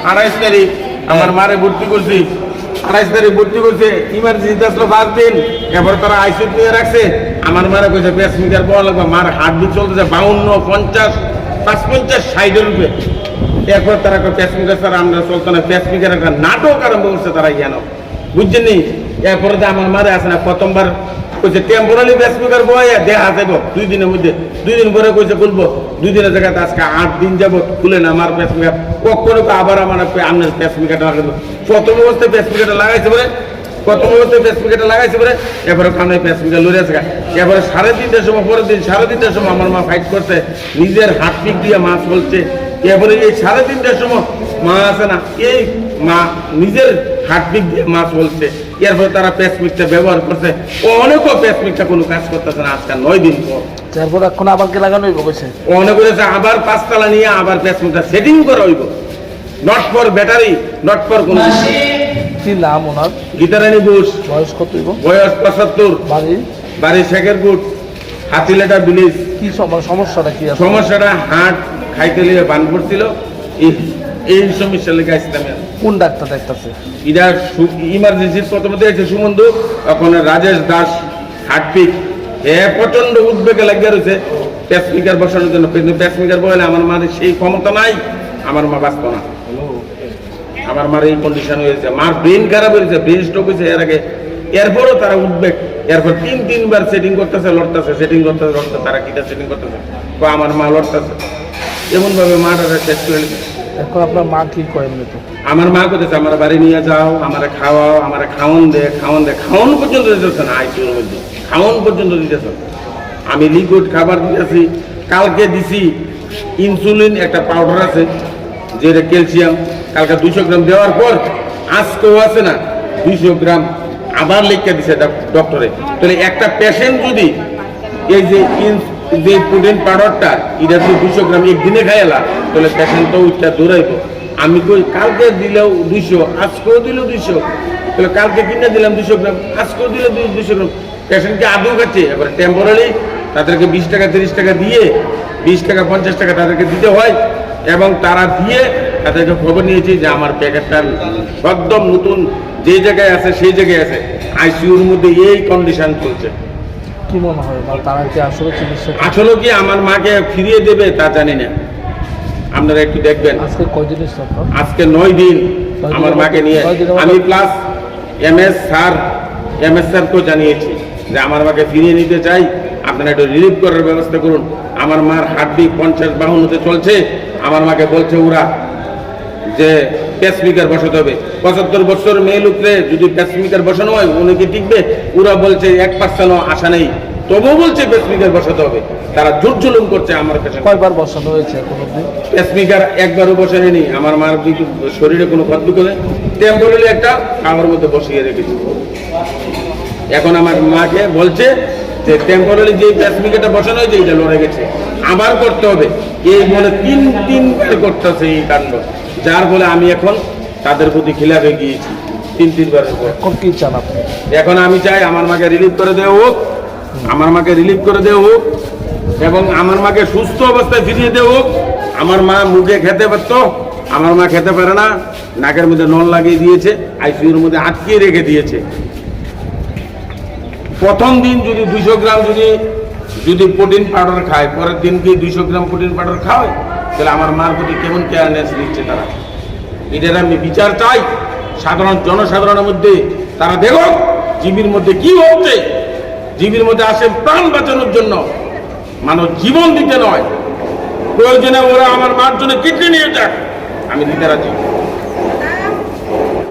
28 তারিখ আমার মারে ভর্তি করছি, 28 তারিখ ভর্তি করছে, ইমার্জেন্সি আসলো 5 দিন, এরপর তারা আইসিইউ নিয়ে রাখছে। আমার মারে কইছে পেসমেকার পাওয়া লাগবে, মার হার্টবিট চলতেছে 52, 50, 55, 60 এর উপরে। এরপর তারা পেসমেকার ছাড়া আমরা চলতো না, পেসমেকার একটা নাটক আরম্ভ করছে তারা জানো, বুঝছেন নি? এরপরে যে আমার মারে আসে না, প্রথমবার কইছে টেম্পোরারি পেসমেকার বয়ে দেখা যাইব 2 দিনের মধ্যে, 2 দিন পরে কইছে খুলবো, 2 দিনের জায়গাতে আজকে 8 দিন যাবো খুলে না আমার পেসমেকার। কখনো আবার আমার আপনার পেসমেকারটা লাগাইবো, প্রথম অবস্থায় পেসমেকারটা লাগাইছে বলে, প্রথম অবস্থায় পেসমেকারটা লাগাইছে বলে এরপরে কামড়ে পেসমেকার লড়ে আছে। এরপরে 3:30টার সময়, পরের দিন 3:30টার সময় আমার মা ফাইট করছে, নিজের হাত পিক দিয়ে মাছ বলছে। এরপরে এই 3:30টার সময় মা আছে না, এই মা নিজের হার্টবিট দিয়ে মাছ বলছে। এরপরে তারা পেসমিকটা ব্যবহার করছে, অনেকও পেসমিকটা কোনো কাজ করতেছে না আজকাল 9 দিন পর। তারপর এখন আবার কে লাগানো হইব কইছে, অনেক করেছে আবার 5 তলা নিয়ে আবার পেসমিকটা সেটিং করা হইব, not for battery, not for কোনো। কি নাম ওনার? গীতারানী ঘোষ। বয়স কত হইব? বয়স 75। বাড়ি শেখেরপুর, হাতিলেটা ভিলেজ। কি সমস্যাটা কি আছে? সমস্যাটা হার্ট খাইতে লিয়ে বান পড়ছিল, এই সমস্যা লেগে আসলাম। কোন ডাক্তার দেখতেছে? এটা ইমার্জেন্সির প্রথমে দিয়েছে সুমন্দু, ওখানে রাজেশ দাস হার্টপিক। প্রচন্ড উদ্বেগে লাগিয়ে রয়েছে পেসমেকার বসানোর জন্য, কিন্তু পেসমেকার বলে আমার মার সেই ক্ষমতা নাই, আমার মা বাঁচত না। আমার মার এই কন্ডিশন হয়েছে, মার ব্রেন খারাপ হয়েছে, ব্রেন স্ট্রোক হয়েছে এর আগে। এরপরও তারা উদ্বেগ, এরপর 3-3বার সেটিং করতেছে, লড়তেছে, সেটিং করতেছে, লড়তেছে। তারা কিটা সেটিং করতেছে, আমার মা লড়তেছে, এমনভাবে মাটা শেষ করে দিচ্ছে। এখন আপনার মা কি করেন? তো আমার মা করতেছে আমার বাড়ি নিয়ে যাও, আমারে খাওয়াও, আমারে খাওয়ান দে, খাওয়ান পর্যন্ত দিতেছে না, আইসিউর মধ্যে খাওয়ান পর্যন্ত দিতেছে। আমি লিকুইড খাবার দিতেছি, কালকে দিছি ইনসুলিন একটা পাউডার আছে যেটা ক্যালসিয়াম, কালকে 200 গ্রাম দেওয়ার পর আজকেও আছে না 200 গ্রাম আবার লিখে দিছে ডক্টরে। তাহলে একটা পেশেন্ট যদি এই যে প্রোটিন পাউডারটা এটা যদি 200 গ্রাম একদিনে খাইলা, তাহলে পেশেন্ট তো উঠটা দৌড়াইব। আমি কই কালকে দিলেও 200, আজকেও দিল 200, তাহলে কালকে কিনে দিলাম 200 গ্রাম, আজকেও দিল 200 গ্রাম। পেশেন্টকে আদৌ খাচ্ছে। এবার টেম্পোরারি তাদেরকে 20 টাকা 30 টাকা দিয়ে 20 টাকা 50 টাকা তাদেরকে দিতে হয়, এবং তারা দিয়ে তাদেরকে খবর নিয়েছি যে আমার প্যাকেটটা একদম নতুন যে জায়গায় আছে সেই জায়গায় আছে, আইসিইউর মধ্যে এই কন্ডিশন চলছে। কি মনে হয় তারা কি আসলে চিকিৎসা, আসলে কি আমার মাকে ফিরিয়ে দেবে তা জানি না, আপনারা একটু দেখবেন। আজকে কয়দিন? আজকে 9 দিন আমার মাকে নিয়ে আমি প্লাস এমএস স্যারকেও জানিয়েছি যে আমার মাকে ফিরিয়ে নিতে চাই, আপনারা একটু রিলিফ করার ব্যবস্থা করুন। আমার মার হার্টবিট 50-52 চলছে, আমার মাকে বলছে ওরা যে পেসমেকার বসাতে হবে। 75 বছর মেয়ে লোকরে যদি পেসমেকার বসানো হয় উনি কি টিকবে? ওরা বলছে 1% আশা নেই, তবুও বলছে পেসমেকার বসাতে হবে। তারা জোর জুলুম করছে আমার কাছে। কয়বার বসানো হয়েছে? পেসমেকার একবারও বসায়নি। আমার মার শরীরে কোনো ক্ষতি করে টেম্পোরারি একটা খাওয়ার মধ্যে বসিয়ে রেখেছি। এখন আমার মাকে বলছে যে টেম্পোরারি যে পেসমেকারটা বসানো হয়েছে এটা লড়ে গেছে, আবার করতে হবে, এই বলে 3-3বার করতেছে এই কাণ্ড, যার ফলে আমি এখন তাদের প্রতি খিলাফে গিয়েছি 3-3বারের পর। এখন কি চান আপনি? এখন আমি চাই আমার মাকে রিলিফ করে দেওয়া হোক, আমার মাকে রিলিফ করে দেওয়া হোক, এবং আমার মাকে সুস্থ অবস্থায় ফিরিয়ে দেওয়া হোক। আমার মা মুখে খেতে পারত, আমার মা খেতে পারে না, নাকের মধ্যে নল লাগিয়ে দিয়েছে, আইসিইউর মধ্যে আটকিয়ে রেখে দিয়েছে। প্রথম দিন যদি 200 গ্রাম যদি প্রোটিন পাউডার খায়, পরের দিন কি 200 গ্রাম প্রোটিন পাউডার খাওয়ায়, তাহলে আমার মার প্রতি কেমন কেয়ারনেস নিচ্ছে তারা। এটার আমি বিচার চাই জনসাধারণের মধ্যে। তারা দেখো জীবের মধ্যে কি হচ্ছে, জীবের মধ্যে আসে প্রাণ বাঁচানোর জন্য, মানুষ জীবন দিতে নয়। প্রয়োজনে ওরা আমার মার জন্য কিডনি নিয়ে যাক, আমি দিতে রাজি।